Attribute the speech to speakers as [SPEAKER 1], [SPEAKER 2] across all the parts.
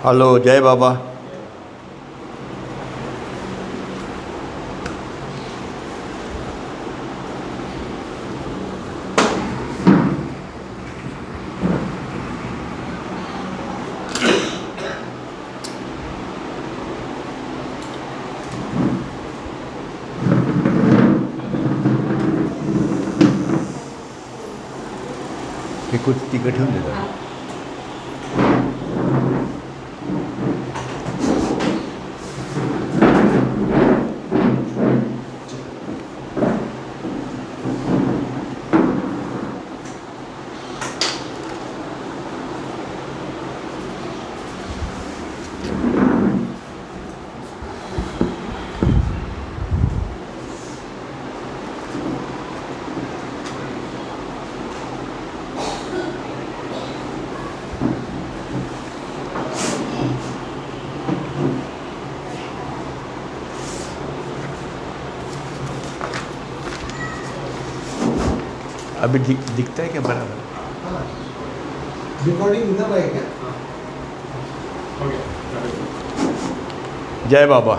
[SPEAKER 1] Hello, जय बाबा। हे कुछ तिकट ठेवून देतात. अभी दिखता है क्या बराबर?
[SPEAKER 2] रिकॉर्डिंग इधर है क्या?
[SPEAKER 1] जय बाबा।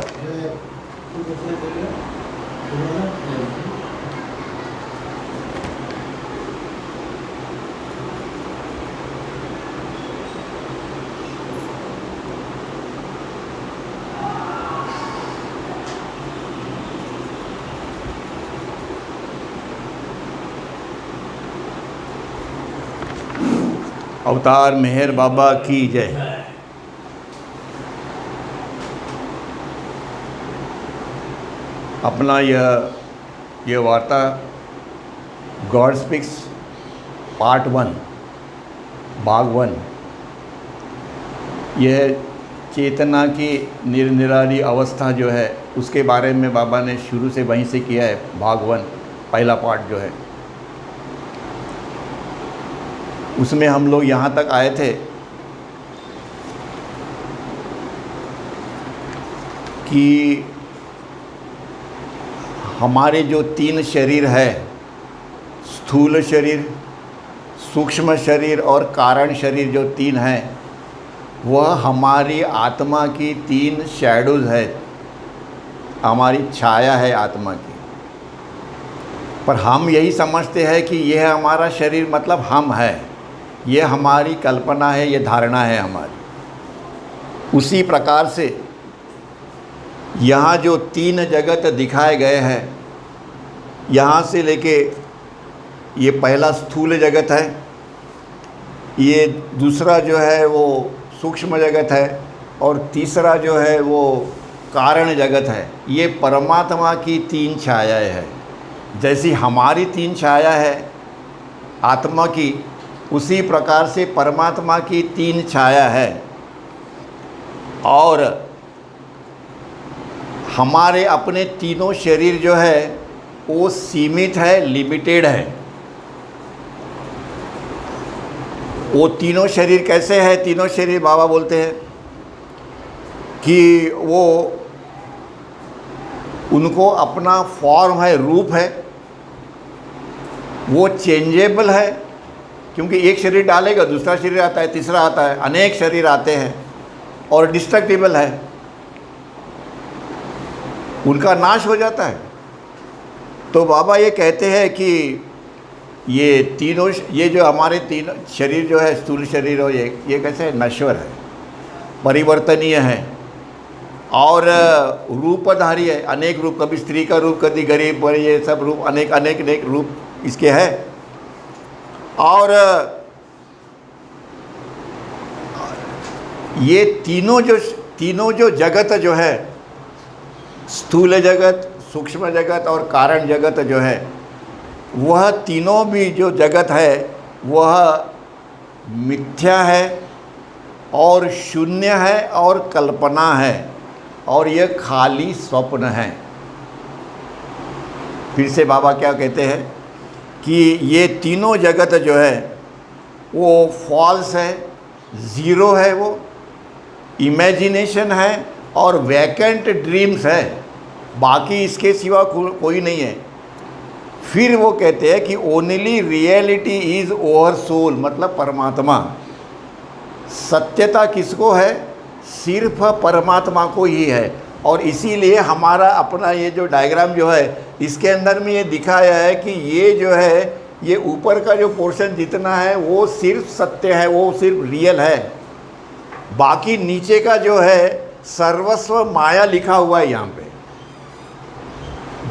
[SPEAKER 1] अवतार मेहर बाबा की जय। अपना यह वार्ता गॉड स्पीक्स पार्ट 1 भाग 1, यह चेतना की निरनिराली अवस्था जो है उसके बारे में बाबा ने शुरू से वहीं से किया है। भाग 1 पहला पार्ट जो है उसमें हम लोग यहाँ तक आए थे कि हमारे जो 3 शरीर है, स्थूल शरीर, सूक्ष्म शरीर और कारण शरीर, जो 3 हैं वह हमारी आत्मा की 3 शैडोज़ है, हमारी छाया है आत्मा की। पर हम यही समझते हैं कि यह हमारा शरीर मतलब हम है, ये हमारी कल्पना है, ये धारणा है हमारी। उसी प्रकार से यहाँ जो 3 जगत दिखाए गए हैं, यहाँ से लेके ये पहला स्थूल जगत है, ये दूसरा जो है वो सूक्ष्म जगत है और तीसरा जो है वो कारण जगत है। ये परमात्मा की 3 छायाएँ हैं। जैसी हमारी 3 छाया है आत्मा की, उसी प्रकार से परमात्मा की 3 छाया है। और हमारे अपने तीनों शरीर जो है वो सीमित है, लिमिटेड है। वो तीनों शरीर कैसे है? तीनों शरीर बाबा बोलते हैं कि वो उनको अपना फॉर्म है, रूप है, वो चेंजेबल है, क्योंकि एक शरीर डालेगा दूसरा शरीर आता है, तीसरा आता है, अनेक शरीर आते हैं, और डिस्ट्रक्टिबल है, उनका नाश हो जाता है। तो बाबा ये कहते हैं कि ये तीनों, ये जो हमारे 3 शरीर जो है, स्थूल शरीर हो, ये कैसे है? नश्वर है, परिवर्तनीय है और रूपधारी है, अनेक रूप, कभी स्त्री का रूप, कभी गरीब, पर ये सब रूप, अनेक रूप इसके है। और ये तीनों जो जगत जो है, स्थूल जगत, सूक्ष्म जगत और कारण जगत जो है, वह तीनों भी जो जगत है वह मिथ्या है और शून्य है और कल्पना है, और यह खाली स्वप्न है। फिर से बाबा क्या कहते हैं कि ये तीनों जगत जो है वो फॉल्स है, ज़ीरो है, वो इमेजिनेशन है और वैकेंट ड्रीम्स है, बाकी इसके सिवा कोई नहीं है। फिर वो कहते हैं कि only reality is over soul, मतलब परमात्मा। सत्यता किसको है? सिर्फ परमात्मा को ही है। और इसीलिए हमारा अपना ये जो डायग्राम जो है इसके अंदर में ये दिखाया है कि ये जो है ये ऊपर का जो पोर्शन जितना है वो सिर्फ सत्य है, वो सिर्फ रियल है। बाकी नीचे का जो है सर्वस्व माया लिखा हुआ है यहाँ पे।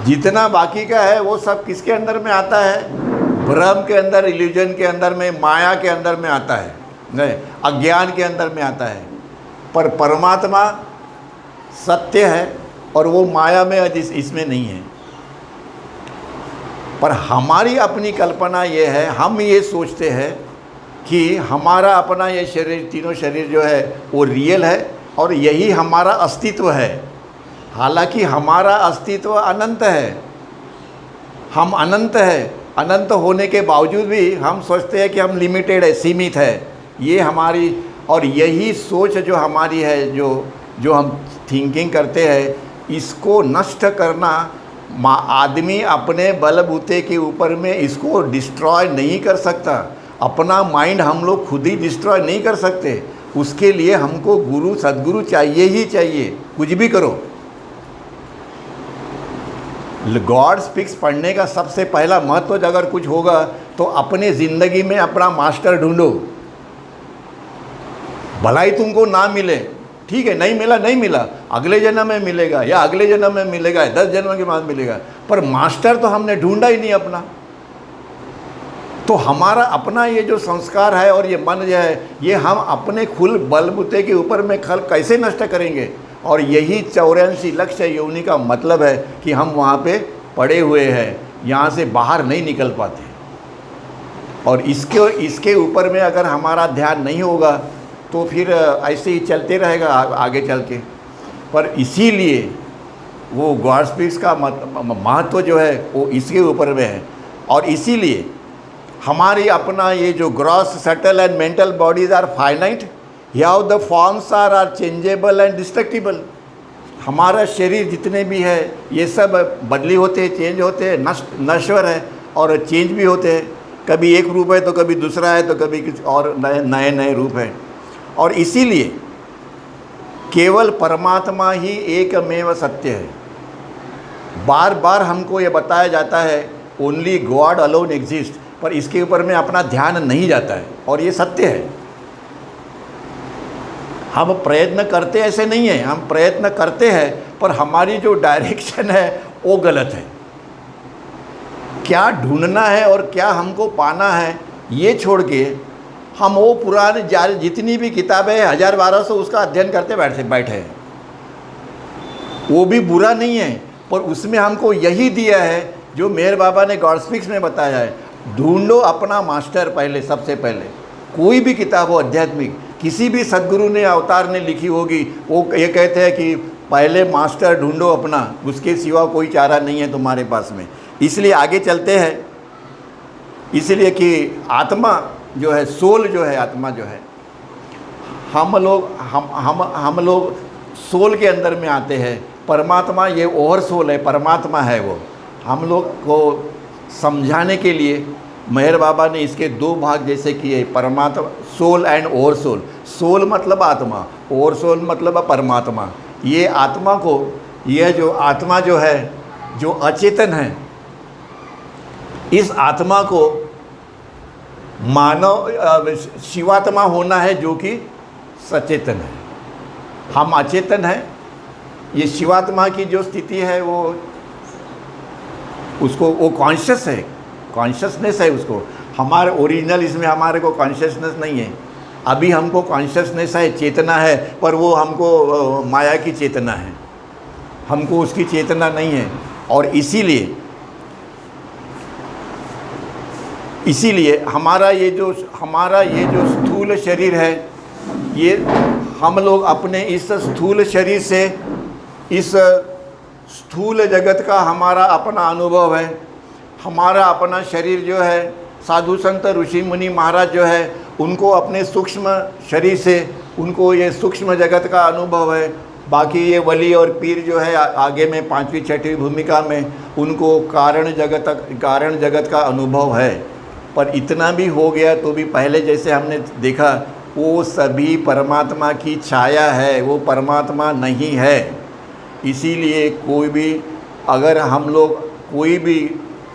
[SPEAKER 1] जितना बाकी का है वो सब किसके अंदर में आता है? भ्रम के अंदर, इल्यूजन के अंदर में, माया के अंदर में आता है, नहीं, अज्ञान के अंदर में आता है। पर परमात्मा सत्य है और वो माया में इसमें नहीं है। पर हमारी अपनी कल्पना ये है, हम ये सोचते हैं कि हमारा अपना ये शरीर, तीनों शरीर जो है वो रियल है और यही हमारा अस्तित्व है। हालांकि हमारा अस्तित्व अनंत है, हम अनंत है। अनंत होने के बावजूद भी हम सोचते हैं कि हम लिमिटेड है, सीमित है। ये हमारी, और यही सोच जो हमारी है, जो हम थिंकिंग करते हैं, इसको नष्ट करना आदमी अपने बलबूते के ऊपर में इसको डिस्ट्रॉय नहीं कर सकता। अपना माइंड हम लोग खुद ही डिस्ट्रॉय नहीं कर सकते। उसके लिए हमको गुरु, सद्गुरु चाहिए ही चाहिए, कुछ भी करो। गॉड स्पीक्स पढ़ने का सबसे पहला महत्व अगर कुछ होगा तो अपने ज़िंदगी में अपना मास्टर ढूंढो। भला ही तुमको ना मिले, ठीक है, नहीं मिला नहीं मिला, अगले जन्म में मिलेगा या अगले जन्म में मिलेगा, 10 जन्म के बाद मिलेगा, पर मास्टर तो हमने ढूंढा ही नहीं अपना। तो हमारा अपना ये जो संस्कार है और ये मन जो है, ये हम अपने खुल बलबूते के ऊपर में खल कैसे नष्ट करेंगे? और यही 84 लक्ष योनि का मतलब है कि हम वहाँ पे पड़े हुए हैं, यहाँ से बाहर नहीं निकल पाते। और इसके ऊपर में अगर हमारा ध्यान नहीं होगा तो फिर ऐसे ही चलते रहेगा आगे चल के। पर इसीलिए वो गॉड स्पीक्स का महत्व जो है वो इसके ऊपर में है। और इसीलिए हमारी अपना ये जो gross, subtle and mental bodies are finite, how the forms are changeable and destructible. हमारा शरीर जितने भी है ये सब बदली होते हैं, चेंज होते हैं, नश्वर है और चेंज भी होते हैं। कभी एक रूप है तो कभी दूसरा है तो कभी कुछ और नए रूप है। और इसीलिए केवल परमात्मा ही एकमेव सत्य है। बार बार हमको ये बताया जाता है ओनली गॉड अलोन एग्जिस्ट, पर इसके ऊपर में अपना ध्यान नहीं जाता है और ये सत्य है। हम प्रयत्न करते ऐसे नहीं है, हम प्रयत्न करते हैं पर हमारी जो डायरेक्शन है वो गलत है। क्या ढूंढना है और क्या हमको पाना है ये छोड़ के हम वो पुराने जितनी भी किताबें हैं 1000-1200 उसका अध्ययन करते बैठे हैं। वो भी बुरा नहीं है, पर उसमें हमको यही दिया है जो मेहर बाबा ने गॉड स्पीक्स में बताया है, ढूंढो अपना मास्टर पहले। सबसे पहले कोई भी किताब हो आध्यात्मिक, किसी भी सद्गुरु ने, अवतार ने लिखी होगी, वो ये कहते हैं कि पहले मास्टर ढूंढो अपना, उसके सिवा कोई चारा नहीं है तुम्हारे पास में। इसलिए आगे चलते हैं। इसलिए कि आत्मा जो है, सोल जो है, आत्मा जो है, हम लोग सोल के अंदर में आते हैं। परमात्मा ये ओवर सोल है, परमात्मा है वो। हम लोग को समझाने के लिए मेहर बाबा ने इसके 2 भाग जैसे किए, परमात्मा, soul and over soul. Soul मतलब आत्मा, ओवर सोल मतलब परमात्मा। ये आत्मा को, यह जो आत्मा जो है, जो अचेतन है, इस आत्मा को मानव शिवात्मा होना है जो कि सचेतन है। हम अचेतन हैं। ये शिवात्मा की जो स्थिति है वो उसको, वो कॉन्शियस है, कॉन्शियसनेस है उसको। हमारे ओरिजिनल इसमें हमारे को कॉन्शियसनेस नहीं है। अभी हमको कॉन्शियसनेस है, चेतना है, पर वो हमको माया की चेतना है, हमको उसकी चेतना नहीं है। और इसीलिए हमारा ये जो स्थूल शरीर है, ये हम लोग अपने इस स्थूल शरीर से, इस स्थूल जगत का हमारा अपना अनुभव है। हमारा अपना शरीर जो है, साधु संत ऋषि मुनि महाराज जो है, उनको अपने सूक्ष्म शरीर से उनको ये सूक्ष्म जगत का अनुभव है। बाकी ये वली और पीर जो है आगे में 5वीं 6वीं भूमिका में, उनको कारण जगत का अनुभव है। पर इतना भी हो गया तो भी पहले जैसे हमने देखा वो सभी परमात्मा की छाया है, वो परमात्मा नहीं है। इसीलिए कोई भी, अगर हम लोग कोई भी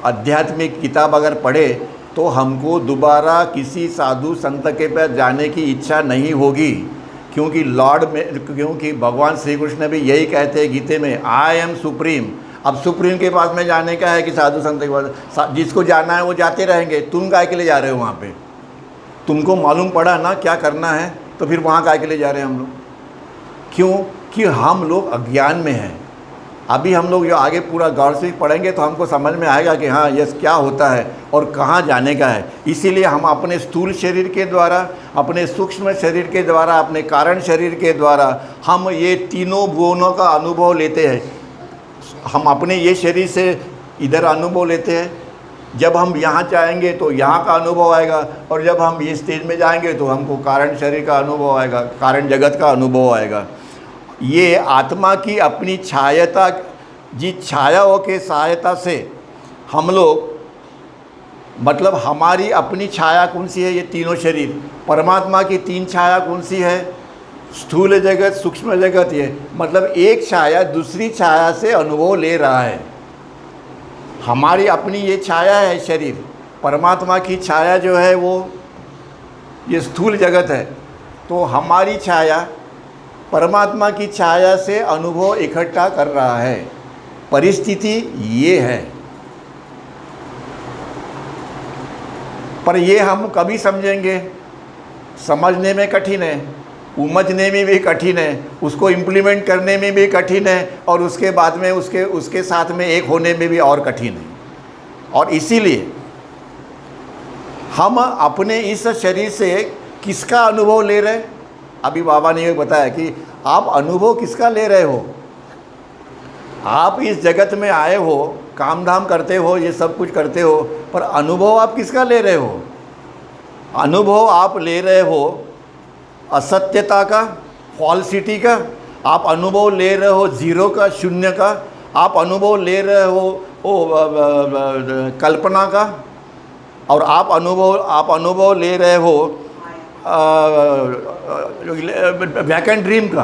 [SPEAKER 1] आध्यात्मिक किताब अगर पढ़े तो हमको दोबारा किसी साधु संत के पास जाने की इच्छा नहीं होगी, क्योंकि भगवान श्री कृष्ण भी यही कहते हैं गीते में, आई एम सुप्रीम। अब सुप्रीम के पास में जाने का है कि साधु संत के पास? जिसको जाना है वो जाते रहेंगे, तुम काय के लिए जा रहे हो वहाँ पे? तुमको मालूम पड़ा ना क्या करना है, तो फिर वहाँ काय के लिए जा रहे हैं हम लोग? क्यों? कि हम लोग अज्ञान में हैं। अभी हम लोग जो आगे पूरा गौर से पढ़ेंगे तो हमको समझ में आएगा कि हाँ यस क्या होता है और कहाँ जाने का है। इसीलिए हम अपने स्थूल शरीर के द्वारा, अपने सूक्ष्म शरीर के द्वारा, अपने कारण शरीर के द्वारा हम ये तीनों भुवनों का अनुभव लेते हैं। हम अपने ये शरीर से इधर अनुभव लेते हैं, जब हम यहाँ जाएंगे तो यहाँ का अनुभव आएगा, और जब हम ये स्टेज में जाएंगे तो हमको कारण शरीर का अनुभव आएगा, कारण जगत का अनुभव आएगा। ये आत्मा की अपनी छायता, जिस छायाओं के सहायता से हम लोग, मतलब हमारी अपनी छाया कौन सी है? ये तीनों शरीर। परमात्मा की तीन छाया कौन सी है? स्थूल जगत, सूक्ष्म जगत। ये मतलब एक छाया दूसरी छाया से अनुभव ले रहा है। हमारी अपनी ये छाया है शरीर, परमात्मा की छाया जो है वो ये स्थूल जगत है। तो हमारी छाया परमात्मा की छाया से अनुभव इकट्ठा कर रहा है। परिस्थिति ये है, पर ये हम कभी समझेंगे? समझने में कठिन है, समझने में भी कठिन है, उसको इम्प्लीमेंट करने में भी कठिन है, और उसके बाद में उसके साथ में एक होने में भी और कठिन है। और इसीलिए हम अपने इस शरीर से किसका अनुभव ले रहे हैं? अभी बाबा ने ये बताया कि आप अनुभव किसका ले रहे हो? आप इस जगत में आए हो, काम धाम करते हो, ये सब कुछ करते हो, पर अनुभव आप किसका ले रहे हो? अनुभव आप ले रहे हो असत्यता का, फॉल्सिटी का। आप अनुभव ले रहे हो जीरो का, शून्य का। आप अनुभव ले रहे हो कल्पना का, और आप अनुभव ले रहे हो वैकेंट ड्रीम का।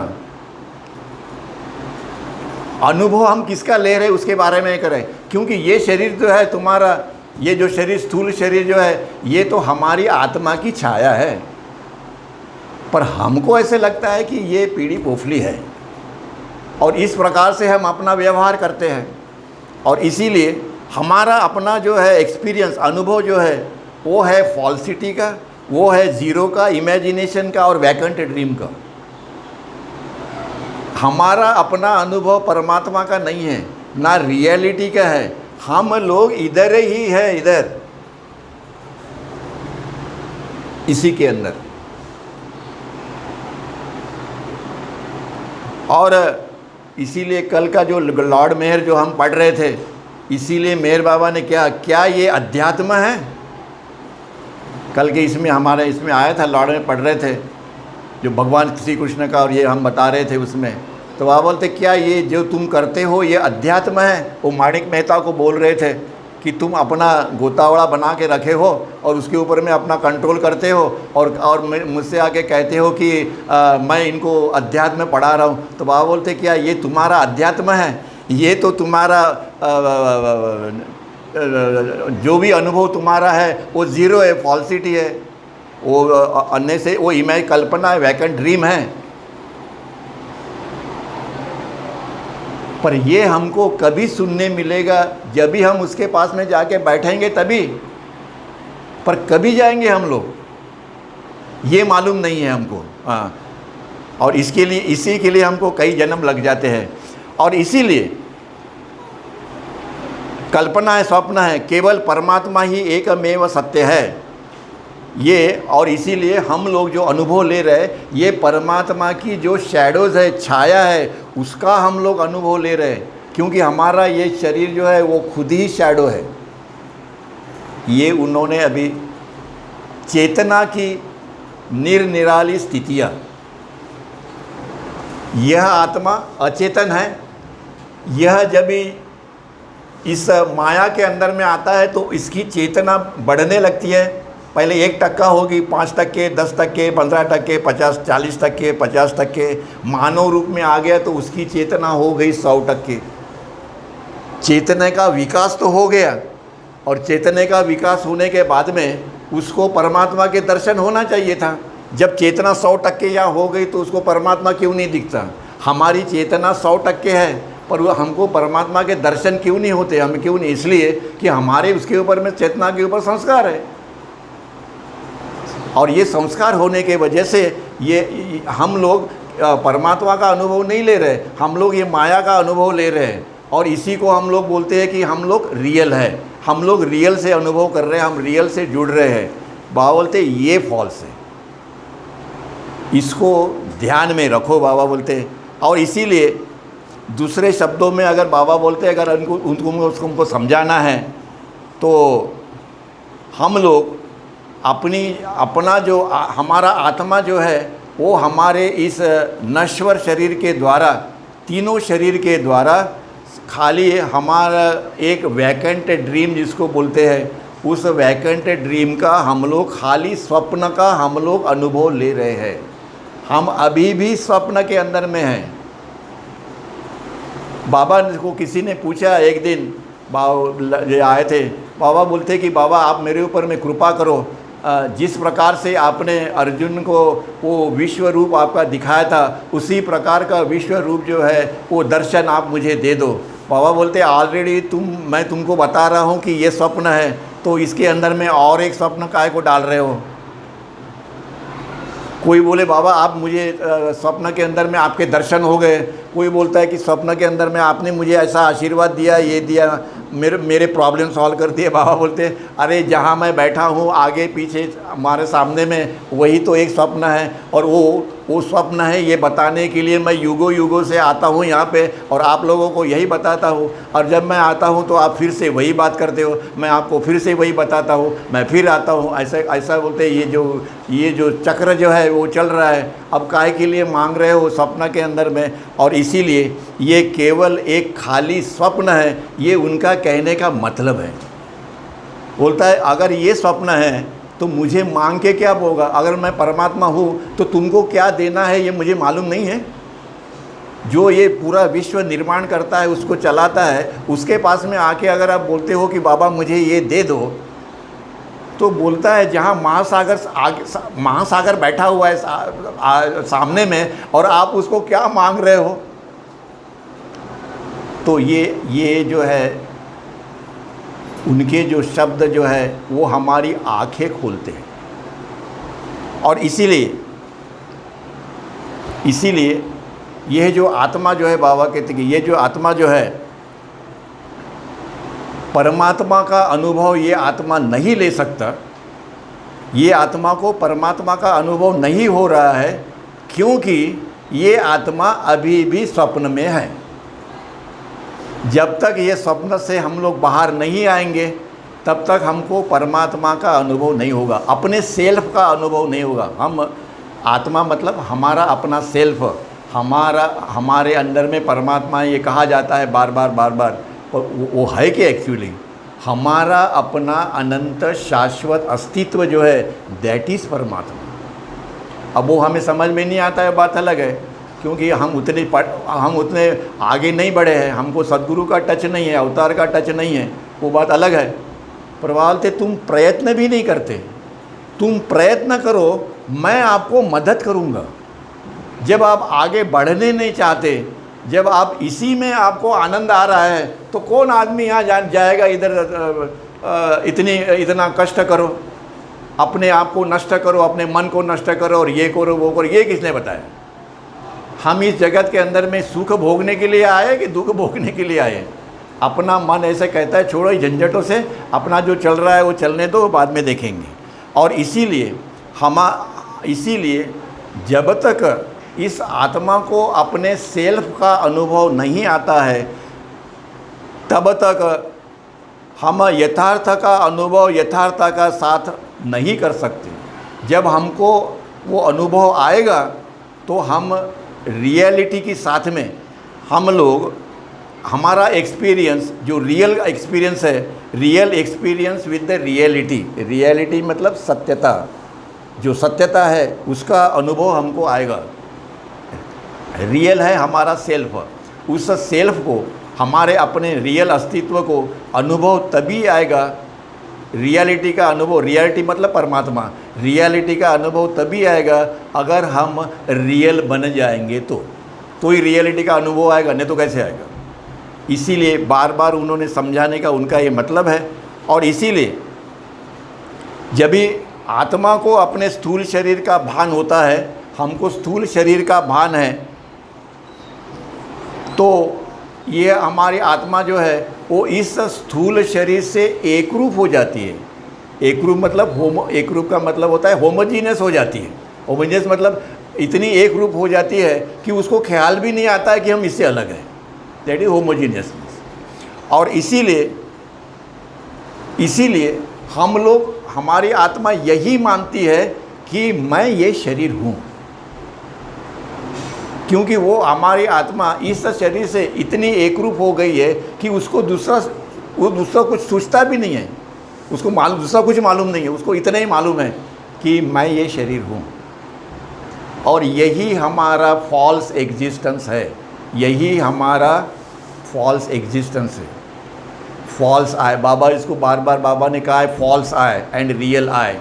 [SPEAKER 1] अनुभव हम किसका ले रहे हैं उसके बारे में करें, क्योंकि ये शरीर जो है तुम्हारा, ये जो शरीर स्थूल शरीर जो है, ये तो हमारी आत्मा की छाया है। पर हमको ऐसे लगता है कि ये पीढ़ी पोफली है, और इस प्रकार से हम अपना व्यवहार करते हैं। और इसीलिए हमारा अपना जो है एक्सपीरियंस, अनुभव जो है, वो है फॉल्सिटी का, वो है ज़ीरो का, इमेजिनेशन का और वैकेंट ड्रीम का। हमारा अपना अनुभव परमात्मा का नहीं है, ना रियलिटी का है। हम लोग इधर ही है, इधर इसी के अंदर। और इसीलिए कल का जो लॉर्ड मेहर जो हम पढ़ रहे थे, इसीलिए मेहर बाबा ने क्या ये अध्यात्म है? कल के इसमें हमारे इसमें आया था, लॉर्ड में पढ़ रहे थे जो भगवान श्री कृष्ण का, और ये हम बता रहे थे उसमें। तो वह बोलते क्या ये जो तुम करते हो ये अध्यात्म है? वो माणिक मेहता को बोल रहे थे कि तुम अपना गोतावड़ा बना के रखे हो और उसके ऊपर में अपना कंट्रोल करते हो, और मुझसे आके कहते हो कि मैं इनको अध्यात्म पढ़ा रहा हूँ। तो वह बोलते क्या ये तुम्हारा अध्यात्म है? ये तो तुम्हारा जो भी अनुभव तुम्हारा है वो ज़ीरो है, फॉल्सिटी है, वो अन्य से वो इमेज कल्पना है, वैकेंट ड्रीम है। पर ये हमको कभी सुनने मिलेगा जब भी हम उसके पास में जाके बैठेंगे तभी। पर कभी जाएंगे हम लोग ये मालूम नहीं है हमको। हाँ, और इसके लिए, इसी के लिए हमको कई जन्म लग जाते हैं। और इसीलिए कल्पना है, स्वप्न है, केवल परमात्मा ही एकमेव सत्य है ये। और इसीलिए हम लोग जो अनुभव ले रहे हैं, ये परमात्मा की जो शैडोज़ है, छाया है, उसका हम लोग अनुभव ले रहे हैं। क्योंकि हमारा ये शरीर जो है वो खुद ही शैडो है। ये उन्होंने अभी चेतना की निरनिराली स्थितियाँ, यह आत्मा अचेतन है, यह जब इस माया के अंदर में आता है तो इसकी चेतना बढ़ने लगती है, पहले 1% होगी, 5%, 10%, 15%, 50, 40%, 50%, मानव रूप में आ गया तो उसकी चेतना हो गई 100%। चेतने का विकास तो हो गया, और चेतने का विकास होने के बाद में उसको परमात्मा के दर्शन होना चाहिए था। जब चेतना 100% यहाँ हो गई तो उसको परमात्मा क्यों नहीं दिखता? हमारी चेतना 100% है, पर वो हमको परमात्मा के दर्शन क्यों नहीं होते? हम क्यों नहीं? इसलिए कि हमारे उसके ऊपर में, चेतना के ऊपर संस्कार है, और ये संस्कार होने के वजह से ये हम लोग परमात्मा का अनुभव नहीं ले रहे, हम लोग ये माया का अनुभव ले रहे हैं। और इसी को हम लोग बोलते हैं कि हम लोग रियल है, हम लोग रियल से अनुभव कर रहे हैं, हम रियल से जुड़ रहे हैं। बाबा बोलते ये फॉल्स है, इसको ध्यान में रखो बाबा बोलते। और इसीलिए दूसरे शब्दों में अगर बाबा बोलते अगर उनको समझाना है तो हम लोग अपना जो हमारा आत्मा जो है वो हमारे इस नश्वर शरीर के द्वारा, तीनों शरीर के द्वारा खाली हमारा एक वैकेंट ड्रीम जिसको बोलते हैं, उस वैकेंट ड्रीम का हम लोग खाली स्वप्न का हम लोग अनुभव ले रहे हैं। हम अभी भी स्वप्न के अंदर में हैं। बाबा को किसी ने पूछा एक दिन, बाबा आए थे, बाबा बोलते कि बाबा आप मेरे ऊपर में कृपा करो, जिस प्रकार से आपने अर्जुन को वो विश्व रूप आपका दिखाया था, उसी प्रकार का विश्व रूप जो है वो दर्शन आप मुझे दे दो। बाबा बोलते ऑलरेडी मैं तुमको बता रहा हूँ कि ये स्वप्न है, तो इसके अंदर में और एक स्वप्न काहे को डाल रहे हो? कोई बोले बाबा आप मुझे स्वप्न के अंदर में आपके दर्शन हो गए, कोई बोलता है कि स्वप्न के अंदर में आपने मुझे ऐसा आशीर्वाद दिया, ये दिया, मेरे प्रॉब्लम सॉल्व कर दिए। बाबा बोलते अरे जहाँ मैं बैठा हूँ आगे पीछे हमारे सामने में वही तो एक स्वप्न है, और वो स्वप्न है ये बताने के लिए मैं युगों युगों से आता हूँ यहाँ पे, और आप लोगों को यही बताता हूँ। और जब मैं आता हूँ तो आप फिर से वही बात करते हो, मैं आपको फिर से वही बताता हूँ, मैं फिर आता हूँ, ऐसा बोलते ये जो चक्र जो है वो चल रहा है। अब काहे के लिए मांग रहे हो स्वप्न के अंदर में? और इसीलिए ये केवल एक खाली स्वप्न है, ये उनका कहने का मतलब है। बोलता है अगर ये स्वप्न है तो मुझे मांग के क्या होगा? अगर मैं परमात्मा हूँ तो तुमको क्या देना है ये मुझे मालूम नहीं है? जो ये पूरा विश्व निर्माण करता है, उसको चलाता है, उसके पास में आके अगर आप बोलते हो कि बाबा मुझे ये दे दो, तो बोलता है जहाँ महासागर बैठा हुआ है सामने में, और आप उसको क्या मांग रहे हो? तो ये जो है उनके जो शब्द जो है वो हमारी आंखें खोलते हैं। और इसीलिए यह जो आत्मा जो है, बाबा कहते कि ये जो आत्मा जो है परमात्मा का अनुभव ये आत्मा नहीं ले सकता। ये आत्मा को परमात्मा का अनुभव नहीं हो रहा है, क्योंकि ये आत्मा अभी भी स्वप्न में है। जब तक ये स्वप्न से हम लोग बाहर नहीं आएंगे तब तक हमको परमात्मा का अनुभव नहीं होगा, अपने सेल्फ का अनुभव नहीं होगा। हम आत्मा मतलब हमारा अपना सेल्फ, हमारे अंदर में परमात्मा ये कहा जाता है बार बार, वो है कि एक्चुअली हमारा अपना अनंत शाश्वत अस्तित्व जो है दैट इज़ परमात्मा। अब वो हमें समझ में नहीं आता है, बात अलग है, क्योंकि हम उतने आगे नहीं बढ़े हैं, हमको सद्गुरु का टच नहीं है, अवतार का टच नहीं है, वो बात अलग है। पर बोलते तुम प्रयत्न भी नहीं करते, तुम प्रयत्न करो, मैं आपको मदद करूँगा। जब आप आगे बढ़ने नहीं चाहते, जब आप इसी में आपको आनंद आ रहा है, तो कौन आदमी यहाँ जाएगा इधर इतना कष्ट करो, अपने आप को नष्ट करो, अपने मन को नष्ट करो, और ये करो वो करो। ये किसने बताया? हम इस जगत के अंदर में सुख भोगने के लिए आए कि दुख भोगने के लिए आए? अपना मन ऐसे कहता है छोड़ो झंझटों से, अपना जो चल रहा है वो चलने दो, बाद में देखेंगे। और इसीलिए जब तक इस आत्मा को अपने सेल्फ का अनुभव नहीं आता है, तब तक हम यथार्थ का अनुभव यथार्थ का साथ नहीं कर सकते। जब हमको वो अनुभव आएगा तो हम रियलिटी के साथ में हम लोग हमारा एक्सपीरियंस जो रियल एक्सपीरियंस है, real experience with the reality, reality मतलब सत्यता, जो सत्यता है उसका अनुभव हमको आएगा। रियल है हमारा सेल्फ, उस सेल्फ को, हमारे अपने रियल अस्तित्व को अनुभव तभी आएगा, रियलिटी का अनुभव, रियलिटी मतलब परमात्मा, रियलिटी का अनुभव तभी आएगा अगर हम रियल बन जाएंगे तो ही रियलिटी का अनुभव आएगा, नहीं तो कैसे आएगा। इसीलिए बार बार उन्होंने समझाने का उनका ये मतलब है। और इसीलिए जब भी आत्मा को अपने स्थूल शरीर का भान होता है, हमको स्थूल शरीर का भान है, तो ये हमारी आत्मा जो है वो इस स्थूल शरीर से एकरूप हो जाती है। एकरूप मतलब एकरूप का मतलब होता है होमोजीनियस हो जाती है। होमोजीनियस मतलब इतनी एक रूप हो जाती है कि उसको ख्याल भी नहीं आता है कि हम इससे अलग हैं। That is homogeneousness. और इसीलिए हम लोग, हमारी आत्मा यही मानती है कि मैं ये शरीर हूँ, क्योंकि वो हमारी आत्मा इस शरीर से इतनी एकरूप हो गई है कि उसको दूसरा कुछ सोचता भी नहीं है, उसको दूसरा कुछ मालूम नहीं है, उसको इतना ही मालूम है कि मैं ये शरीर हूँ। और यही हमारा फॉल्स एग्जिस्टेंस है, यही हमारा फॉल्स एग्जिस्टेंस है। फॉल्स आई, बाबा इसको बार बार बाबा ने कहा है, false I and real I.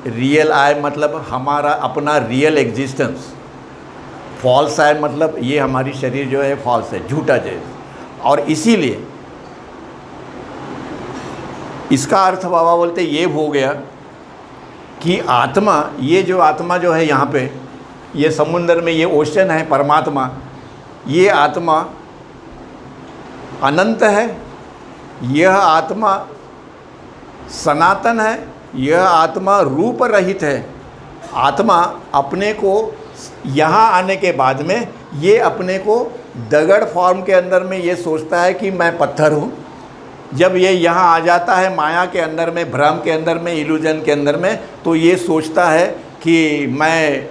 [SPEAKER 1] Real I मतलब हमारा अपना रियल एग्जिस्टेंस, फॉल्स आई मतलब ये हमारी शरीर जो है फॉल्स है, झूठा है। और इसीलिए इसका अर्थ बाबा बोलते ये हो गया कि आत्मा, ये जो आत्मा जो है यहाँ पे, ये समुद्र में ये ओशन है परमात्मा, ये आत्मा अनंत है, यह आत्मा सनातन है, यह आत्मा रूप रहित है। आत्मा अपने को यहाँ आने के बाद में ये अपने को दगड़ फॉर्म के अंदर में ये सोचता है कि मैं पत्थर हूँ। जब ये यहाँ आ जाता है माया के अंदर में, भ्रम के अंदर में, इल्यूजन के अंदर में, तो ये सोचता है कि मैं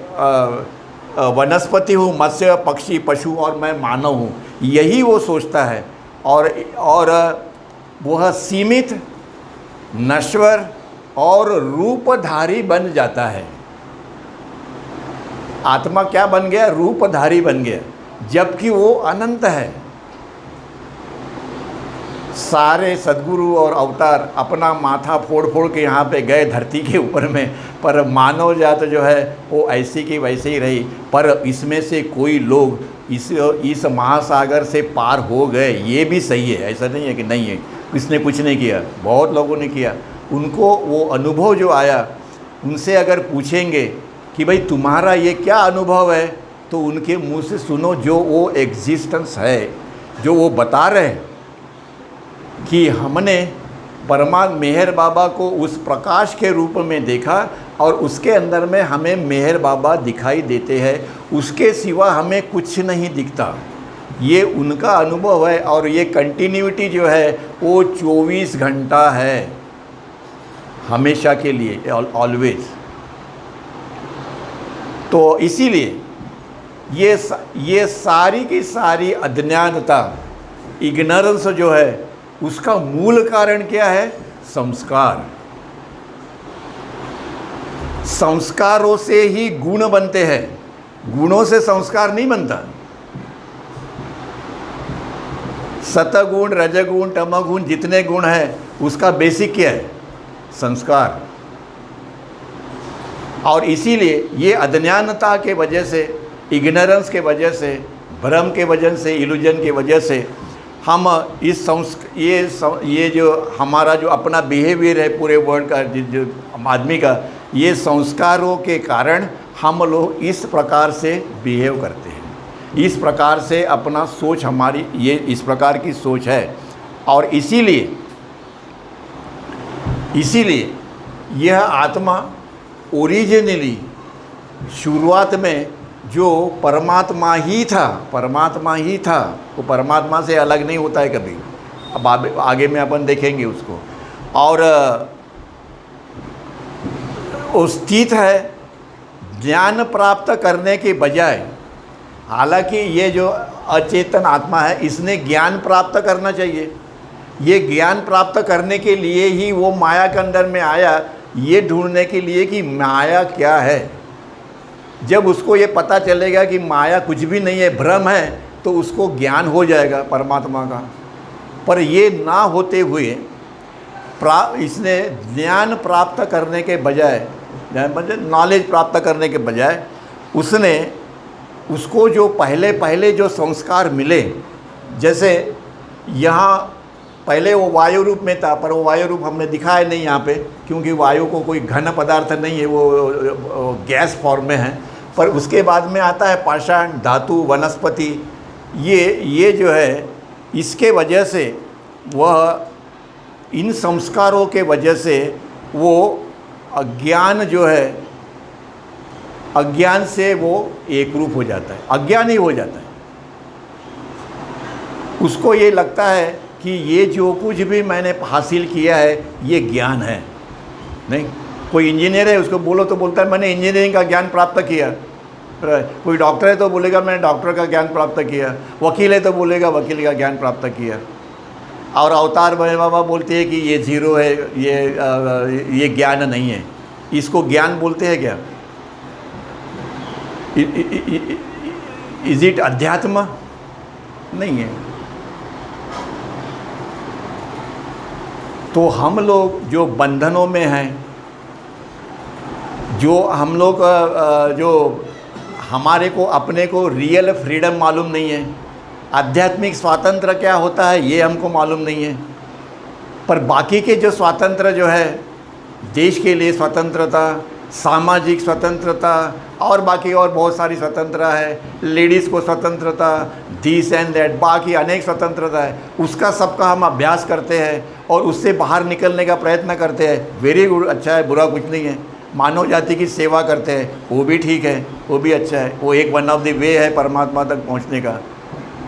[SPEAKER 1] वनस्पति हूँ, मत्स्य, पक्षी, पशु और मैं मानव हूँ, यही वो सोचता है। और वह सीमित, नश्वर और रूपधारी बन जाता है। आत्मा क्या बन गया? रूपधारी बन गया, जबकि वो अनंत है। सारे सद्गुरु और अवतार अपना माथा फोड़ फोड़ के यहाँ पे गए धरती के ऊपर में, पर मानव जात जो है वो ऐसी की वैसे ही रही। पर इसमें से कोई लोग इस महासागर से पार हो गए, ये भी सही है, ऐसा नहीं है कि नहीं है, किसने कुछ नहीं किया, बहुत लोगों ने किया। उनको वो अनुभव जो आया, उनसे अगर पूछेंगे कि भाई तुम्हारा ये क्या अनुभव है, तो उनके मुंह से सुनो जो वो एग्जिस्टेंस है, जो वो बता रहे हैं कि हमने मेहर बाबा को उस प्रकाश के रूप में देखा और उसके अंदर में हमें मेहर बाबा दिखाई देते हैं, उसके सिवा हमें कुछ नहीं दिखता। ये उनका अनुभव है। और ये कंटिन्यूटी जो है वो 24 घंटा है, हमेशा के लिए, ऑलवेज। तो इसीलिए ये सारी की सारी अज्ञानता, इग्नोरेंस जो है, उसका मूल कारण क्या है? संस्कार। संस्कारों से ही गुण बनते हैं, गुणों से संस्कार नहीं बनता। सतगुण, रजगुण, तमगुण, जितने गुण हैं उसका बेसिक क्या है? संस्कार। और इसीलिए ये अज्ञानता के वजह से, इग्नोरेंस के वजह से, भ्रम के वजह से, इल्यूजन के वजह से हम ये जो हमारा जो अपना बिहेवियर है पूरे वर्ल्ड का, जो आदमी का, ये संस्कारों के कारण हम लोग इस प्रकार से बिहेव करते हैं, इस प्रकार से अपना सोच, हमारी ये इस प्रकार की सोच है। और इसीलिए यह आत्मा ओरिजिनली शुरुआत में जो परमात्मा ही था, वो परमात्मा से अलग नहीं होता है कभी। अब आगे में अपन देखेंगे उसको। और वो स्थित है, ज्ञान प्राप्त करने के बजाय हालांकि ये जो अचेतन आत्मा है इसने ज्ञान प्राप्त करना चाहिए। ये ज्ञान प्राप्त करने के लिए ही वो माया के अंदर में आया, ये ढूंढने के लिए कि माया क्या है। जब उसको ये पता चलेगा कि माया कुछ भी नहीं है, भ्रम है, तो उसको ज्ञान हो जाएगा परमात्मा का। पर ये ना होते हुए इसने ज्ञान प्राप्त करने के बजाय, नॉलेज प्राप्त करने के बजाय उसने उसको जो पहले जो संस्कार मिले, जैसे यहाँ पहले वो वायु रूप में था, पर वो वायु रूप हमने दिखाया नहीं यहाँ पे, क्योंकि वायु को कोई घन पदार्थ नहीं है, वो गैस फॉर्म में है। पर उसके बाद में आता है पाषाण, धातु, वनस्पति। ये जो है, इसके वजह से वह, इन संस्कारों के वजह से वो अज्ञान जो है, अज्ञान से वो एक रूप हो जाता है, अज्ञानी हो जाता है। उसको ये लगता है कि ये जो कुछ भी मैंने हासिल किया है ये ज्ञान है। नहीं, कोई इंजीनियर है, उसको बोलो तो बोलता है मैंने इंजीनियरिंग का ज्ञान प्राप्त किया। कोई डॉक्टर है तो बोलेगा मैंने डॉक्टर का ज्ञान प्राप्त किया। वकील है तो बोलेगा वकील का ज्ञान प्राप्त किया। और अवतार बड़े बाबा बोलते हैं कि ये जीरो है, ये ज्ञान नहीं है। इसको ज्ञान बोलते हैं क्या? इज इट अध्यात्म? नहीं है। तो हम लोग जो बंधनों में हैं, जो हम लोग जो हमारे को अपने को रियल फ्रीडम मालूम नहीं है, आध्यात्मिक स्वातंत्र क्या होता है ये हमको मालूम नहीं है। पर बाकी के जो स्वातंत्र जो है, देश के लिए स्वतंत्रता, सामाजिक स्वतंत्रता और बाकी और बहुत सारी स्वतंत्रता है, लेडीज़ को स्वतंत्रता, दिस एंड दैट, बाकी अनेक स्वतंत्रता है, उसका सबका हम अभ्यास करते हैं और उससे बाहर निकलने का प्रयत्न करते हैं। वेरी गुड, अच्छा है, बुरा कुछ नहीं है। मानव जाति की सेवा करते हैं, वो भी ठीक है, वो भी अच्छा है, वो एक वन ऑफ द वे है परमात्मा तक पहुंचने का।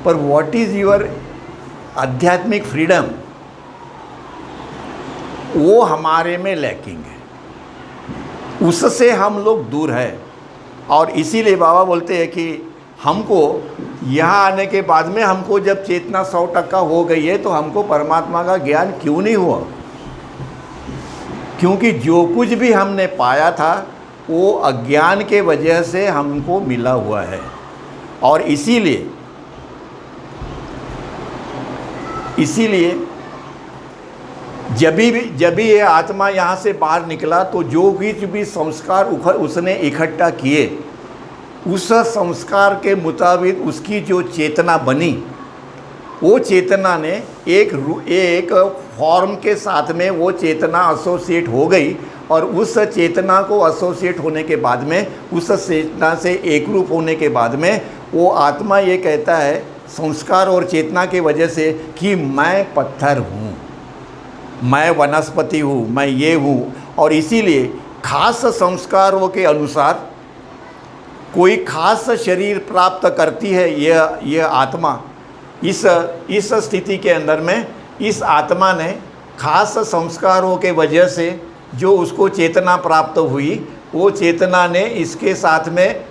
[SPEAKER 1] पर व्हाट इज़ योर आध्यात्मिक फ्रीडम, वो हमारे में लैकिंग है, उससे हम लोग दूर है। और इसीलिए बाबा बोलते हैं कि हमको यहाँ आने के बाद में हमको जब चेतना 100% हो गई है तो हमको परमात्मा का ज्ञान क्यों नहीं हुआ? क्योंकि जो कुछ भी हमने पाया था वो अज्ञान के वजह से हमको मिला हुआ है। और इसीलिए जब भी ये आत्मा यहाँ से बाहर निकला तो जो भी संस्कार उसने इकट्ठा किए, उस संस्कार के मुताबिक उसकी जो चेतना बनी, वो चेतना ने एक फॉर्म के साथ में वो चेतना एसोसिएट हो गई। और उस चेतना को एसोसिएट होने के बाद में, उस चेतना से एक रूप होने के बाद में, वो आत्मा ये कहता है संस्कार और चेतना के वजह से कि मैं पत्थर हूँ, मैं वनस्पति हूँ, मैं ये हूँ। और इसीलिए खास संस्कारों के अनुसार कोई खास शरीर प्राप्त करती है यह आत्मा। इस स्थिति के अंदर में इस आत्मा ने खास संस्कारों के वजह से जो उसको चेतना प्राप्त हुई, वो चेतना ने इसके साथ में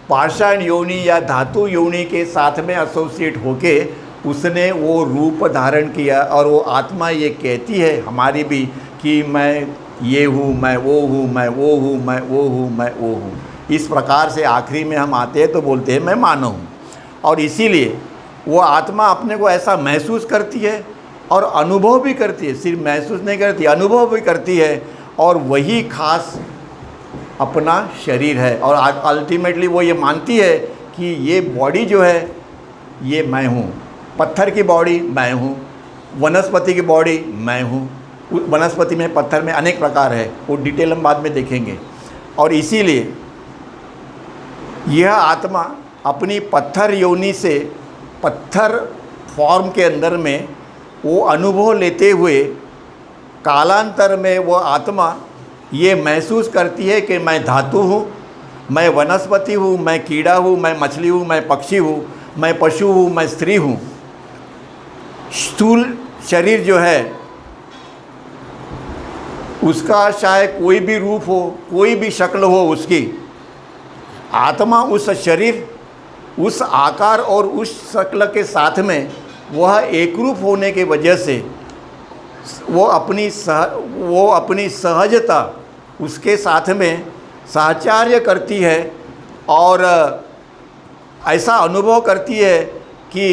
[SPEAKER 1] पाषाण योनि या धातु योनि के साथ में एसोसिएट होके उसने वो रूप धारण किया। और वो आत्मा ये कहती है हमारी भी कि मैं ये हूँ, मैं वो हूँ, मैं वो हूँ, मैं वो हूँ, मैं वो हूँ। इस प्रकार से आखिरी में हम आते हैं तो बोलते हैं मैं मानव हूँ। और इसीलिए वो आत्मा अपने को ऐसा महसूस करती है और अनुभव भी करती है, सिर्फ महसूस नहीं करती, अनुभव भी करती है। और वही खास अपना शरीर है। और अल्टीमेटली वो ये मानती है कि ये बॉडी जो है ये मैं हूँ, पत्थर की बॉडी मैं हूँ, वनस्पति की बॉडी मैं हूँ। वनस्पति में, पत्थर में अनेक प्रकार है, वो डिटेल हम बाद में देखेंगे। और इसीलिए यह आत्मा अपनी पत्थर योनि से, पत्थर फॉर्म के अंदर में वो अनुभव लेते हुए कालांतर में वो आत्मा ये महसूस करती है कि मैं धातु हूँ, मैं वनस्पति हूँ, मैं कीड़ा हूँ, मैं मछली हूँ, मैं पक्षी हूँ, मैं पशु हूँ, मैं स्त्री हूँ। स्थूल शरीर जो है उसका चाहे कोई भी रूप हो, कोई भी शक्ल हो उसकी, आत्मा उस शरीर, उस आकार और उस शक्ल के साथ में वह एकरूप होने के वजह से वो अपनी सहजता उसके साथ में साहचर्य करती है और ऐसा अनुभव करती है कि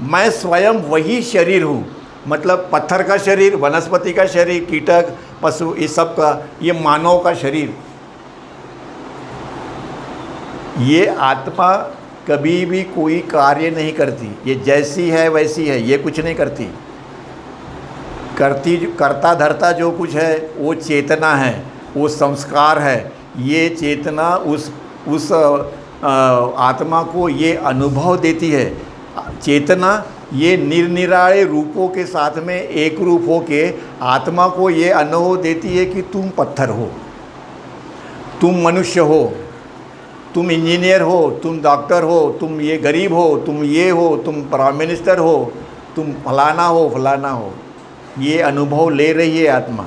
[SPEAKER 1] मैं स्वयं वही शरीर हूँ। मतलब पत्थर का शरीर, वनस्पति का शरीर, कीटक, पशु, इस सब का, ये मानव का शरीर, ये आत्मा कभी भी कोई कार्य नहीं करती। ये जैसी है वैसी है, ये कुछ नहीं करती। करता धरता जो कुछ है वो चेतना है, वो संस्कार है। ये चेतना उस आत्मा को ये अनुभव देती है। चेतना ये निरनिराले रूपों के साथ में एक रूप हो के आत्मा को ये अनुभव देती है कि तुम पत्थर हो, तुम मनुष्य हो, तुम इंजीनियर हो, तुम डॉक्टर हो, तुम ये गरीब हो, तुम ये हो, तुम प्राइम मिनिस्टर हो, तुम फलाना हो फलाना हो। ये अनुभव ले रही है आत्मा।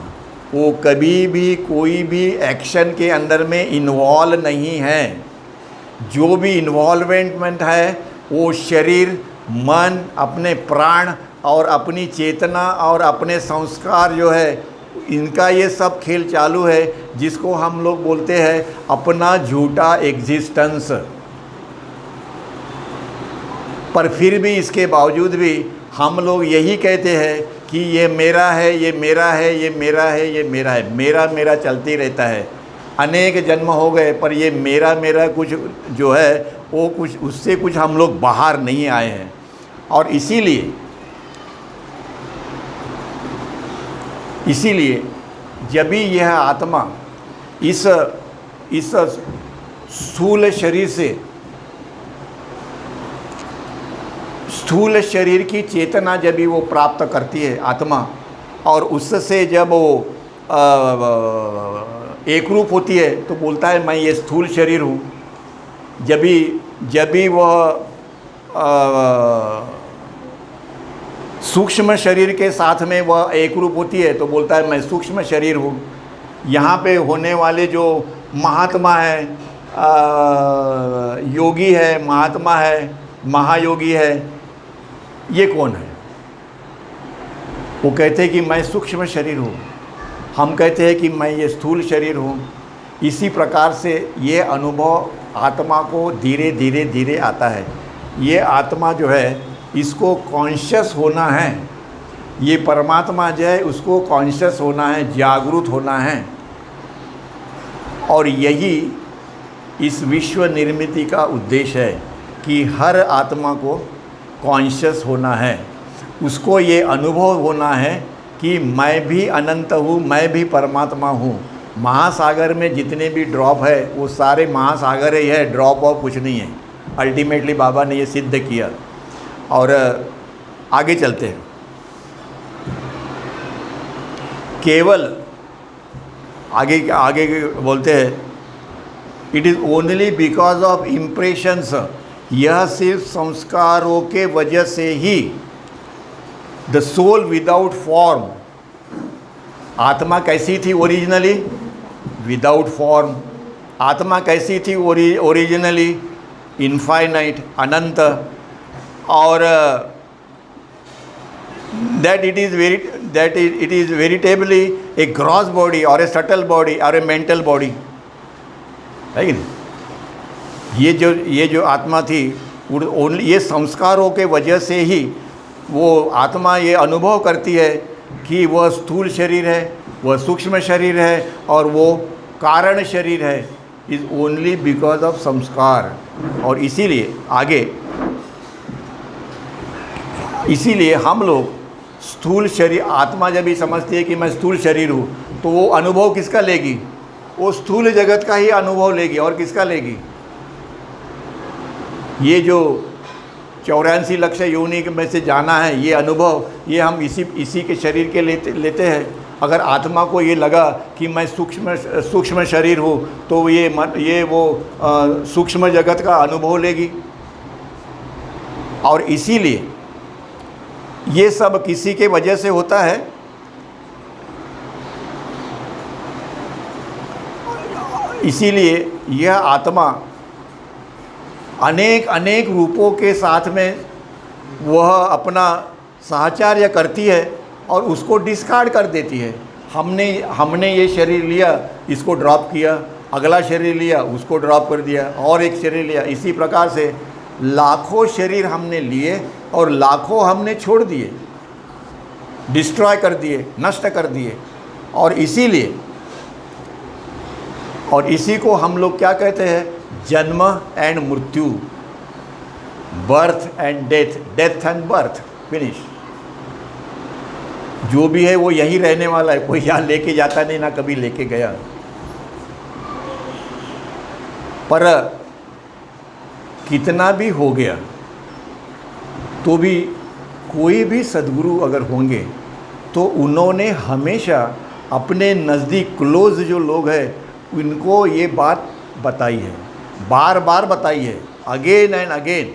[SPEAKER 1] वो कभी भी कोई भी एक्शन के अंदर में इन्वॉल्व नहीं है। जो भी इन्वॉल्वमेंट है वो शरीर, मन, अपने प्राण और अपनी चेतना और अपने संस्कार जो है, इनका ये सब खेल चालू है, जिसको हम लोग बोलते हैं अपना झूठा एग्जिस्टेंस। पर फिर भी इसके बावजूद भी हम लोग यही कहते हैं कि ये मेरा है, ये मेरा है, ये मेरा है, ये मेरा है। मेरा मेरा चलती रहता है। अनेक जन्म हो गए पर ये मेरा मेरा कुछ जो है वो कुछ, उससे कुछ हम लोग बाहर नहीं आए हैं। और इसीलिए जब भी यह आत्मा इस स्थूल शरीर से, स्थूल शरीर की चेतना जब भी वो प्राप्त करती है आत्मा, और उससे जब वो एक रूप होती है तो बोलता है मैं ये स्थूल शरीर हूँ। जब भी वह सूक्ष्म शरीर के साथ में वह एक रूप होती है तो बोलता है मैं सूक्ष्म शरीर हूँ। यहाँ पे होने वाले जो महात्मा है, योगी है, महात्मा है, महायोगी है, ये कौन है? वो कहते हैं कि मैं सूक्ष्म शरीर हूँ, हम कहते हैं कि मैं ये स्थूल शरीर हूँ। इसी प्रकार से ये अनुभव आत्मा को धीरे धीरे धीरे आता है। ये आत्मा जो है इसको कॉन्शियस होना है। ये परमात्मा जो है उसको कॉन्शियस होना है, जागरूक होना है। और यही इस विश्व निर्मिति का उद्देश्य है कि हर आत्मा को कॉन्शियस होना है। उसको ये अनुभव होना है कि मैं भी अनंत हूँ, मैं भी परमात्मा हूँ। महासागर में जितने भी ड्रॉप है वो सारे महासागर ही है, ड्रॉप ऑफ कुछ नहीं है। अल्टीमेटली बाबा ने ये सिद्ध किया। और आगे चलते हैं। केवल आगे बोलते हैं, it is only because of impressions. यह सिर्फ संस्कारों के वजह से ही द सोल विदाउट फॉर्म। आत्मा कैसी थी ओरिजिनली? Without form. आत्मा कैसी थी ओरिजिनली? इनफाइनाइट, अनंत। और that it is veritably a gross body or a subtle body or a mental body, है कि नहीं? ये जो आत्मा थी ओनली ये संस्कारों के वजह से ही वो आत्मा ये अनुभव करती है कि वह स्थूल शरीर है, वह सूक्ष्म शरीर है और वो कारण शरीर है। इज़ ओनली बिकॉज ऑफ संस्कार। और इसीलिए हम लोग स्थूल शरीर, आत्मा जब भी समझती है कि मैं स्थूल शरीर हूँ तो वो अनुभव किसका लेगी? वो स्थूल जगत का ही अनुभव लेगी। और किसका लेगी? ये जो 84 लाख योनि में से जाना है, ये अनुभव ये हम इसी के शरीर के लेते हैं। अगर आत्मा को ये लगा कि मैं सूक्ष्म शरीर हूँ तो ये वो सूक्ष्म जगत का अनुभव लेगी। और इसीलिए ये सब किसी के वजह से होता है। इसीलिए यह आत्मा अनेक अनेक रूपों के साथ में वह अपना साहचर्य करती है और उसको डिस्कार्ड कर देती है। हमने ये शरीर लिया, इसको ड्रॉप किया, अगला शरीर लिया, उसको ड्रॉप कर दिया, और एक शरीर लिया। इसी प्रकार से लाखों शरीर हमने लिए और लाखों हमने छोड़ दिए, डिस्ट्रॉय कर दिए, नष्ट कर दिए। और इसीलिए और इसी को हम लोग क्या कहते हैं? जन्म एंड मृत्यु, birth and death, death and birth, finish. जो भी है वो यही रहने वाला है, कोई यहाँ लेके जाता नहीं, ना कभी लेके गया। पर कितना भी हो गया तो भी कोई भी सद्गुरु अगर होंगे तो उन्होंने हमेशा अपने नज़दीक क्लोज जो लोग हैं उनको ये बात बताई है, बार बार बताई है, अगेन एंड अगेन।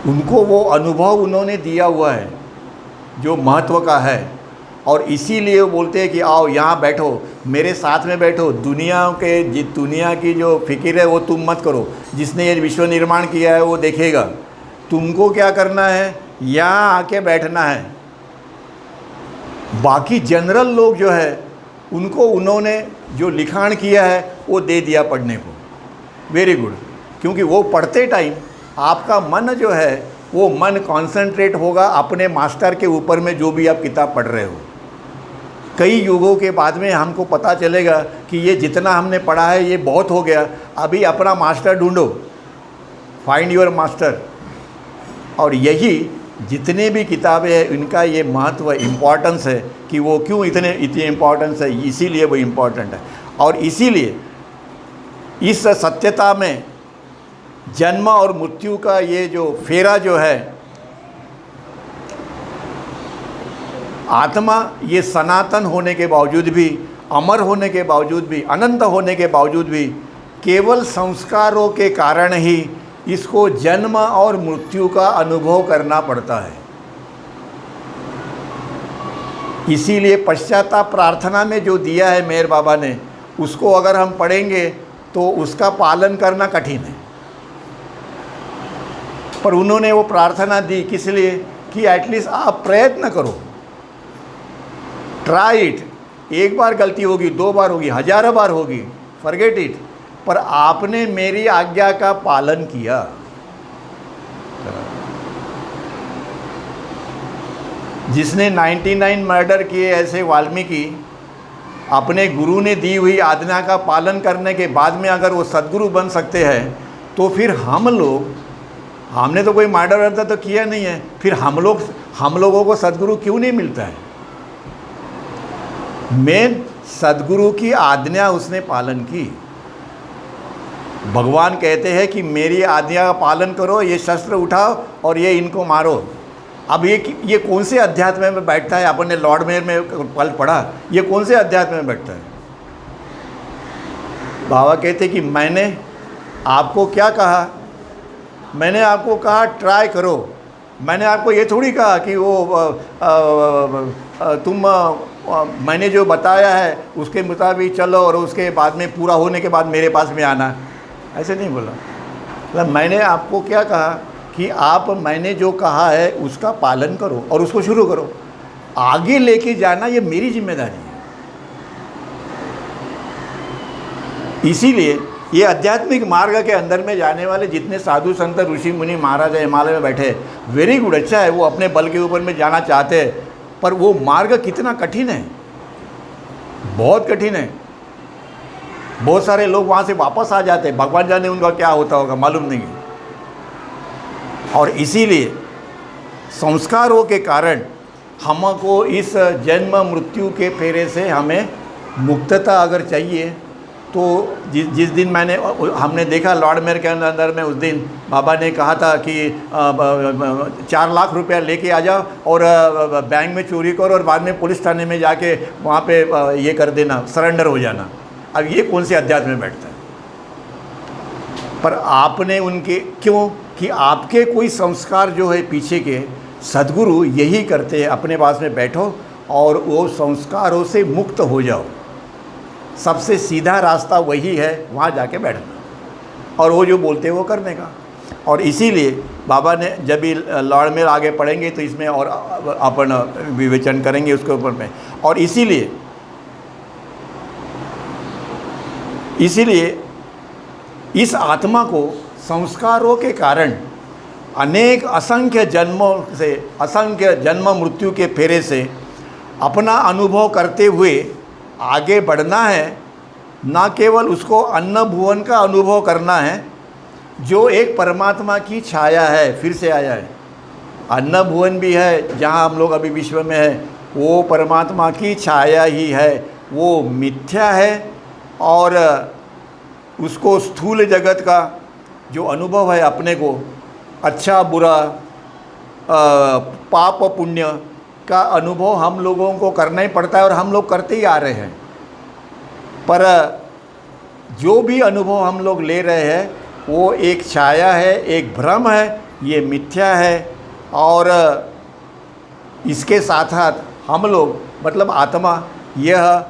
[SPEAKER 1] उनको वो अनुभव उन्होंने दिया हुआ है जो महत्व का है। और इसीलिए वो बोलते हैं कि आओ यहाँ बैठो, मेरे साथ में बैठो, दुनिया की जो फिक्र है वो तुम मत करो, जिसने ये विश्व निर्माण किया है वो देखेगा। तुमको क्या करना है? यहाँ आके बैठना है। बाकी जनरल लोग जो है उनको उन्होंने जो लिखाण किया है वो दे दिया पढ़ने को। वेरी गुड, क्योंकि वो पढ़ते टाइम आपका मन जो है वो मन कॉन्सेंट्रेट होगा अपने मास्टर के ऊपर में, जो भी आप किताब पढ़ रहे हो। कई युगों के बाद में हमको पता चलेगा कि ये जितना हमने पढ़ा है ये बहुत हो गया, अभी अपना मास्टर ढूंढो, फाइंड योर मास्टर। और यही जितने भी किताबें हैं इनका ये महत्व, इम्पॉर्टेंस है कि वो क्यों इतनी इम्पॉर्टेंस है, इसीलिए वो इम्पॉर्टेंट है। और इसीलिए इस सत्यता में जन्म और मृत्यु का ये जो फेरा जो है, आत्मा ये सनातन होने के बावजूद भी, अमर होने के बावजूद भी, अनंत होने के बावजूद भी, केवल संस्कारों के कारण ही इसको जन्म और मृत्यु का अनुभव करना पड़ता है। इसीलिए पश्चाताप प्रार्थना में जो दिया है मेहर बाबा ने, उसको अगर हम पढ़ेंगे तो उसका पालन करना कठिन है। पर उन्होंने वो प्रार्थना दी किस लिए? कि एटलीस्ट आप प्रयत्न करो, ट्राई इट। एक बार गलती होगी, 2 बार होगी, 1000 बार होगी, फॉरगेट इट, पर आपने मेरी आज्ञा का पालन किया। जिसने 99 मर्डर किए ऐसे वाल्मीकि अपने गुरु ने दी हुई आज्ञा का पालन करने के बाद में अगर वो सद्गुरु बन सकते हैं, तो फिर हमने तो कोई मर्डर तो किया नहीं है, फिर हम लोगों को सद्गुरु क्यों नहीं मिलता है? मेन सद्गुरु की आज्ञा उसने पालन की। भगवान कहते हैं कि मेरी आज्ञा का पालन करो, ये शस्त्र उठाओ और ये इनको मारो। अब ये कौन से अध्यात्म में बैठता है? अपन ने लॉर्ड मेयर में पल पढ़ा, ये कौन से अध्यात्म में बैठता है? बाबा कहते कि मैंने आपको क्या कहा? मैंने आपको कहा ट्राई करो। मैंने आपको ये थोड़ी कहा कि मैंने जो बताया है उसके मुताबिक चलो और उसके बाद में पूरा होने के बाद मेरे पास में आना, ऐसे नहीं बोला। मतलब मैंने आपको क्या कहा कि आप मैंने जो कहा है उसका पालन करो और उसको शुरू करो, आगे लेके जाना ये मेरी जिम्मेदारी है। इसीलिए ये आध्यात्मिक मार्ग के अंदर में जाने वाले जितने साधु संत ऋषि मुनि महाराज हिमालय में बैठे, वेरी गुड, अच्छा है, वो अपने बल के ऊपर में जाना चाहते हैं, पर वो मार्ग कितना कठिन है, बहुत कठिन है। बहुत सारे लोग वहाँ से वापस आ जाते हैं, भगवान जाने उनका क्या होता होगा, मालूम नहीं। और इसीलिए संस्कारों के कारण हमको इस जन्म मृत्यु के फेरे से हमें मुक्तता अगर चाहिए, तो जिस दिन हमने देखा लॉर्ड मेयर के अंदर में, उस दिन बाबा ने कहा था कि 4 लाख रुपया लेके आ जाओ और बैंक में चोरी करो और बाद में पुलिस थाने में जाके वहाँ पे ये कर देना, सरेंडर हो जाना। अब ये कौन से अध्यात्म में बैठता है? पर आपने उनके क्यों कि आपके कोई संस्कार जो है पीछे के, सद्गुरु यही करते हैं, अपने पास में बैठो और वो संस्कारों से मुक्त हो जाओ। सबसे सीधा रास्ता वही है, वहाँ जाके बैठना। और वो जो बोलते हैं वो करने का। और इसीलिए बाबा ने जब भी लॉ में आगे पढ़ेंगे तो इसमें और अपन विवेचन करेंगे उसके ऊपर में। और इसीलिए इस आत्मा को संस्कारों के कारण अनेक असंख्य जन्म मृत्यु के फेरे से अपना अनुभव करते हुए आगे बढ़ना है। न केवल उसको अन्न भुवन का अनुभव करना है जो एक परमात्मा की छाया है, फिर से आया है। अन्न भुवन भी है जहाँ हम लोग अभी विश्व में है, वो परमात्मा की छाया ही है, वो मिथ्या है। और उसको स्थूल जगत का जो अनुभव है अपने को, अच्छा बुरा पाप पुण्य का अनुभव हम लोगों को करना ही पड़ता है और हम लोग करते ही आ रहे हैं। पर जो भी अनुभव हम लोग ले रहे हैं वो एक छाया है, एक भ्रम है, ये मिथ्या है। और इसके साथ साथ हम लोग मतलब आत्मा, यह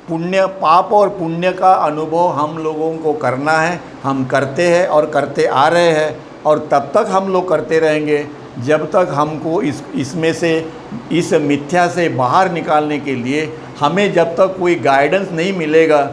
[SPEAKER 1] पुण्य, पाप और पुण्य का अनुभव हम लोगों को करना है, हम करते हैं और करते आ रहे हैं। और तब तक हम लोग करते रहेंगे जब तक हमको इसमें से, इस मिथ्या से बाहर निकालने के लिए हमें जब तक कोई गाइडेंस नहीं मिलेगा।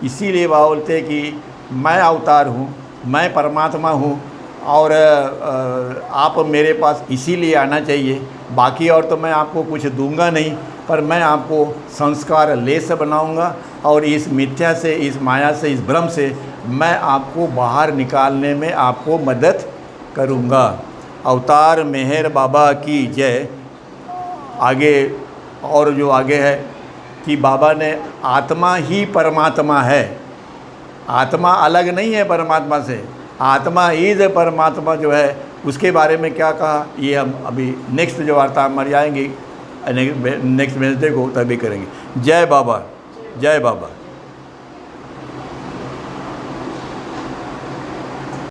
[SPEAKER 1] इसीलिए बाबा बोलते हैं कि मैं अवतार हूँ, मैं परमात्मा हूँ और आप मेरे पास इसीलिए आना चाहिए। बाकी और तो मैं आपको कुछ दूंगा नहीं, पर मैं आपको संस्कार लेस बनाऊंगा और इस मिथ्या से, इस माया से, इस भ्रम से मैं आपको बाहर निकालने में आपको मदद करूंगा। अवतार मेहर बाबा की जय। आगे और जो आगे है कि बाबा ने आत्मा ही परमात्मा है, आत्मा अलग नहीं है परमात्मा से, आत्मा इज परमात्मा जो है उसके बारे में क्या कहा, ये हम अभी नेक्स्ट जो वार्ता हमारी आएंगी नेक्स्ट वेडनेसडे को तभी करेंगे। जय बाबा, जय बाबा।